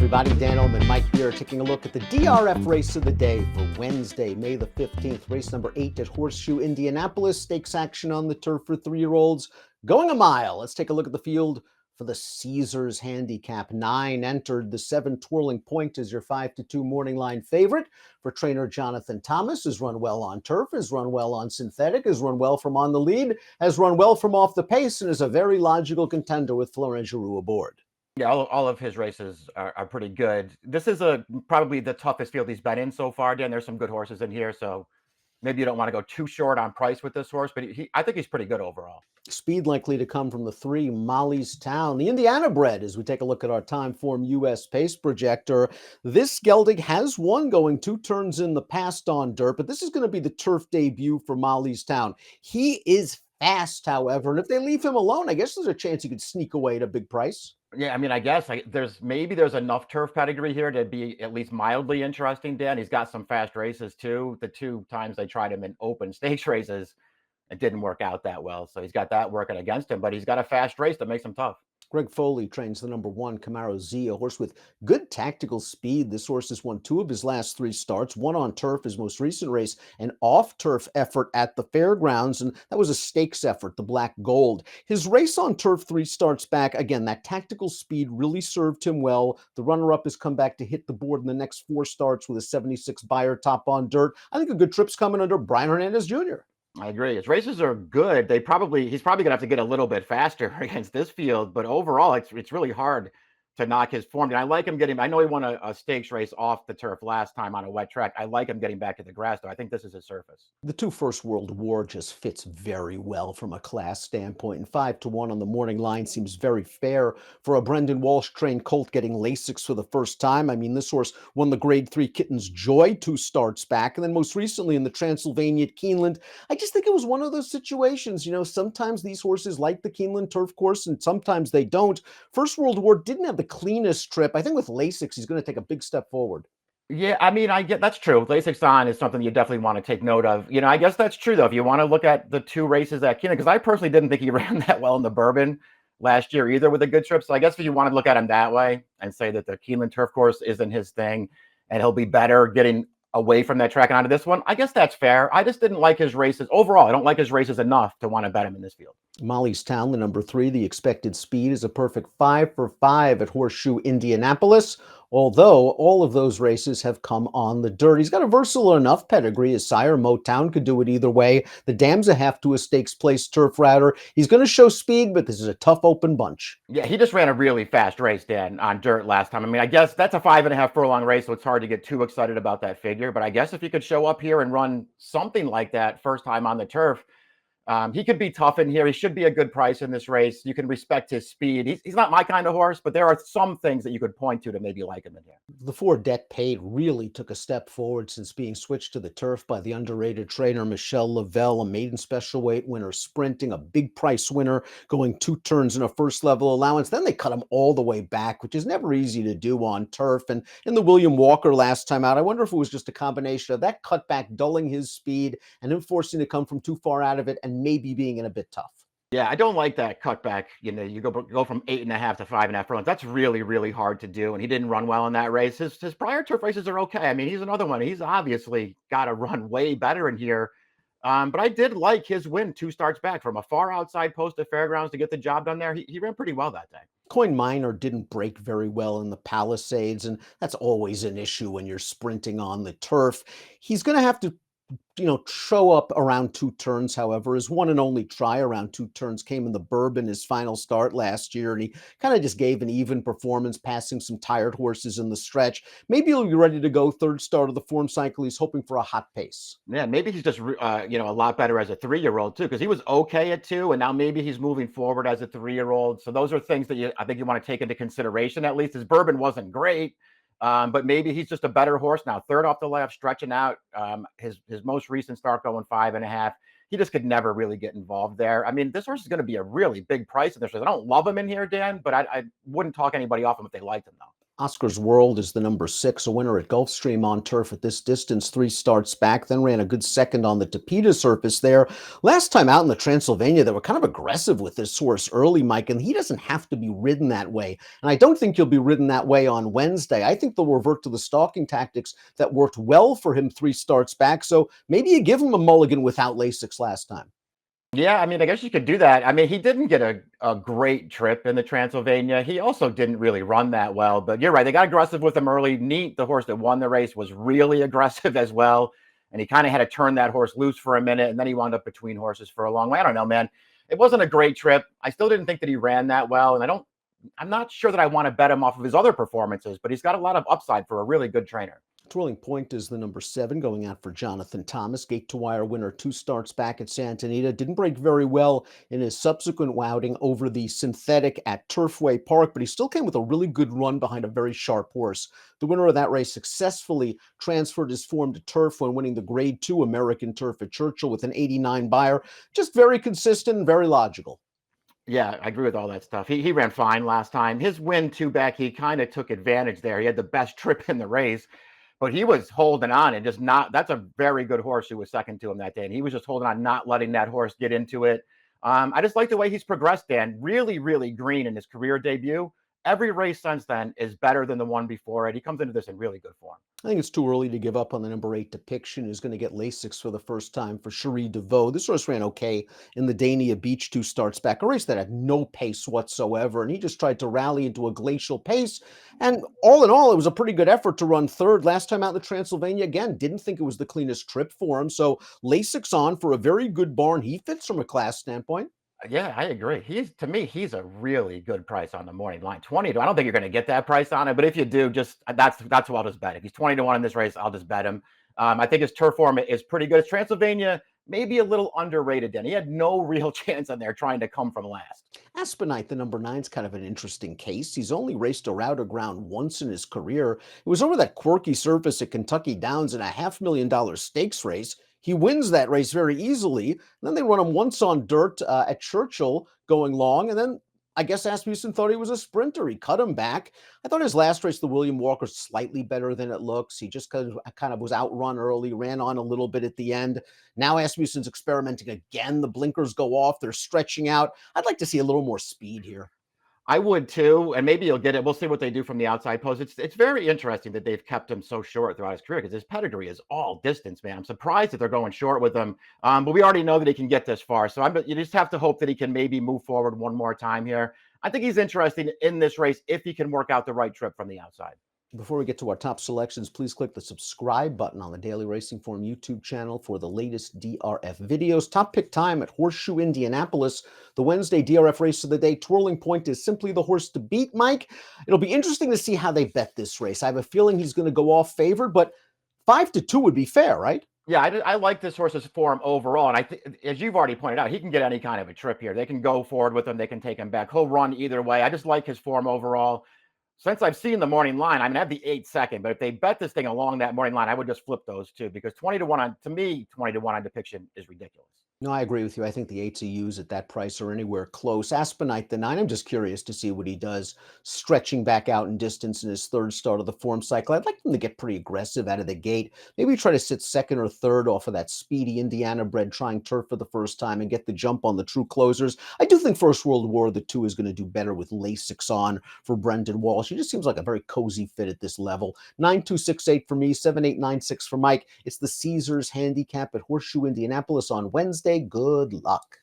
everybody. Dan Illman, Mike here, taking a look at the DRF race of the day for Wednesday, May the 15th. Race number 8 at Horseshoe, Indianapolis. Stakes action on the turf for 3-year-olds. Going a mile. Let's take a look at the field for the Caesars handicap. 9 entered. The 7 Twirling Point is your 5-2 morning line favorite for trainer Jonathan Thomas. Has run well on turf, has run well on synthetic, has run well from on the lead, has run well from off the pace, and is a very logical contender with Florent Giroux aboard. Yeah, all of his races are pretty good. This is probably the toughest field he's been in so far, Dan. There's some good horses in here, so maybe you don't want to go too short on price with this horse, but I think he's pretty good overall. Speed likely to come from the 3 Molly's Town. The Indiana bred, as we take a look at our time form US pace projector. This gelding has won going 2 turns in the past on dirt, but this is going to be the turf debut for Molly's Town. He is fast, however, and if they leave him alone, I guess there's a chance he could sneak away at a big price. Yeah, I mean, I guess there's enough turf pedigree here to be at least mildly interesting, Dan. He's got some fast races too. The 2 times they tried him in open stakes races, it didn't work out that well. So he's got that working against him, but he's got a fast race that makes him tough. Greg Foley trains the number 1 Camaro Z, a horse with good tactical speed. This horse has won 2 of his last 3 starts, 1 on turf, his most recent race, an off-turf effort at the fairgrounds, and that was a stakes effort, the Black Gold. His race on turf 3 starts back, again, that tactical speed really served him well. The runner-up has come back to hit the board in the next 4 starts with a 76 Beyer top on dirt. I think a good trip's coming under Brian Hernandez Jr. I agree. His races are good. He's probably gonna have to get a little bit faster against this field, but overall, it's really hard to knock his form. And I like him getting. I know he won a stakes race off the turf last time on a wet track. I like him getting back to the grass, though. I think this is his surface. The 2 First World War just fits very well from a class standpoint, and 5-1 on the morning line seems very fair for a Brendan Walsh trained colt getting Lasix for the first time. I mean, this horse won the Grade 3 Kitten's Joy 2 starts back, and then most recently in the Transylvania at Keeneland. I just think it was one of those situations, sometimes these horses like the Keeneland turf course and sometimes they don't. First World War didn't have the cleanest trip. I think with Lasix, he's going to take a big step forward. Yeah, I mean, I get that's true. Lasix on is something you definitely want to take note of. I guess that's true, though. If you want to look at the 2 races at Keeneland, because I personally didn't think he ran that well in the Bourbon last year either with a good trip. So I guess if you want to look at him that way and say that the Keeneland turf course isn't his thing and he'll be better getting away from that track and onto this one, I guess that's fair. I just didn't like his races. Overall, I don't like his races enough to want to bet him in this field. Molly's Town, the number 3, the expected speed is a perfect 5 for 5 at Horseshoe, Indianapolis, although all of those races have come on the dirt. He's got a versatile enough pedigree. His sire, Motown, could do it either way. The dam's a half to a stakes place turf router. He's going to show speed, but this is a tough open bunch. Yeah, he just ran a really fast race, Dan, on dirt last time. I mean, I guess that's a 5.5 furlong race, so it's hard to get too excited about that figure. But I guess if he could show up here and run something like that first time on the turf, he could be tough in here. He should be a good price in this race. You can respect his speed. He's not my kind of horse, but there are some things that you could point to maybe like him in here. The 4 Det Paid really took a step forward since being switched to the turf by the underrated trainer Michelle Lavelle, a maiden special weight winner, sprinting, a big price winner, going 2 turns in a first level allowance. Then they cut him all the way back, which is never easy to do on turf. And in the William Walker last time out, I wonder if it was just a combination of that cutback dulling his speed and him forcing to come from too far out of it and maybe being in a bit tough. Yeah, I don't like that cutback. You go from 8.5 to 5.5 furlongs. That's really, really hard to do. And he didn't run well in that race. His prior turf races are okay. I mean, he's another one. He's obviously got to run way better in here. But I did like his win 2 starts back from a far outside post at Fairgrounds to get the job done there. He ran pretty well that day. Coin Minor didn't break very well in the Palisades, and that's always an issue when you're sprinting on the turf. He's going to have to show up around 2 turns, however. His one and only try around 2 turns came in the Bourbon, his final start last year, and he kind of just gave an even performance, passing some tired horses in the stretch. Maybe he'll be ready to go 3rd start of the form cycle. He's hoping for a hot pace. Yeah, maybe he's just, a lot better as a 3-year-old too, because he was okay at 2, and now maybe he's moving forward as a 3-year-old. So those are things that I think you want to take into consideration. At least his Bourbon wasn't great. But maybe he's just a better horse now. 3rd off the left, stretching out. His most recent start going 5.5. He just could never really get involved there. I mean, this horse is going to be a really big price in this race. I don't love him in here, Dan, but I wouldn't talk anybody off him if they liked him, though. Oscar's World is the number 6, a winner at Gulfstream on turf at this distance, 3 starts back, then ran a good second on the Tapeta surface there. Last time out in the Transylvania, they were kind of aggressive with this horse early, Mike, and he doesn't have to be ridden that way. And I don't think he'll be ridden that way on Wednesday. I think they'll revert to the stalking tactics that worked well for him 3 starts back. So maybe you give him a mulligan without Lasix last time. Yeah, I mean, I guess you could do that. I mean, he didn't get a great trip in the Transylvania. He also didn't really run that well, but you're right. They got aggressive with him early. Neat, the horse that won the race, was really aggressive as well. And he kind of had to turn that horse loose for a minute, and then he wound up between horses for a long way. I don't know, man. It wasn't a great trip. I still didn't think that he ran that well, and I'm not sure that I want to bet him off of his other performances, but he's got a lot of upside for a really good trainer. Twirling Point is the number 7, going out for Jonathan Thomas. Gate to wire winner 2 starts back at Santa Anita. Didn't break very well in his subsequent outing over the synthetic at Turfway Park, but he still came with a really good run behind a very sharp horse. The winner of that race successfully transferred his form to turf when winning the Grade 2 American Turf at Churchill with an 89 buyer. Just very consistent and very logical. Yeah, I agree with all that stuff. He ran fine last time. His win two back, he kind of took advantage there. He had the best trip in the race, but he was holding on and just not. That's a very good horse who was second to him that day, and he was just holding on, not letting that horse get into it. I just like the way he's progressed, Dan. Really, really green in his career debut. Every race since then is better than the one before it. He comes into this in really good form. I think it's too early to give up on the number 8 Depiction, who's going to get Lasix for the first time for Cherie DeVoe. This horse ran okay in the Dania Beach 2 starts back, a race that had no pace whatsoever, and he just tried to rally into a glacial pace. And all in all, it was a pretty good effort to run third. Last time out in the Transylvania, again, didn't think it was the cleanest trip for him. So Lasix on for a very good barn. He fits from a class standpoint. Yeah, I agree. To me, he's a really good price on the morning line. 20 to, I don't think you're going to get that price on it, but if you do, just that's what I'll just bet. If he's 20 to 1 in this race, I'll just bet him. I think his turf form is pretty good. His Transylvania, maybe a little underrated then. He had no real chance on there trying to come from last. Aspenite, the number 9, is kind of an interesting case. He's only raced a router ground once in his career. It was over that quirky surface at Kentucky Downs in a $500,000 stakes race. He wins that race very easily. And then they run him once on dirt at Churchill going long. And then I guess Asmussen thought he was a sprinter. He cut him back. I thought his last race, the William Walker, slightly better than it looks. He just kind of was outrun early, ran on a little bit at the end. Now Asmussen's experimenting again. The blinkers go off. They're stretching out. I'd like to see a little more speed here. I would too, and maybe you'll get it. We'll see what they do from the outside post. It's very interesting that they've kept him so short throughout his career because his pedigree is all distance, man. I'm surprised that they're going short with him, but we already know that he can get this far. So you just have to hope that he can maybe move forward one more time here. I think he's interesting in this race if he can work out the right trip from the outside. Before we get to our top selections, please click the subscribe button on the Daily Racing Form YouTube channel for the latest DRF videos. Top pick time at Horseshoe, Indianapolis. The Wednesday DRF race of the day. Twirling Point is simply the horse to beat, Mike. It'll be interesting to see how they bet this race. I have a feeling he's going to go off favored, but 5-2 would be fair, right? Yeah, I like this horse's form overall. And I think, as you've already pointed out, he can get any kind of a trip here. They can go forward with him. They can take him back. He'll run either way. I just like his form overall. Since I've seen the morning line, I have the 8-second, but if they bet this thing along that morning line, I would just flip those two because 20 to 1 on, to me, 20 to 1 on Depiction is ridiculous. No, I agree with you. I think the 8s he used at that price are anywhere close. Aspenite, the 9, I'm just curious to see what he does stretching back out in distance in his third start of the form cycle. I'd like him to get pretty aggressive out of the gate. Maybe try to sit second or third off of that speedy Indiana bred trying turf for the first time and get the jump on the true closers. I do think First World War, the 2 is going to do better with Lasix on for Brendan Walsh. He just seems like a very cozy fit at this level. 9-2-6-8 for me, 7-8-9-6 for Mike. It's the Caesars handicap at Horseshoe, Indianapolis on Wednesday. Good luck.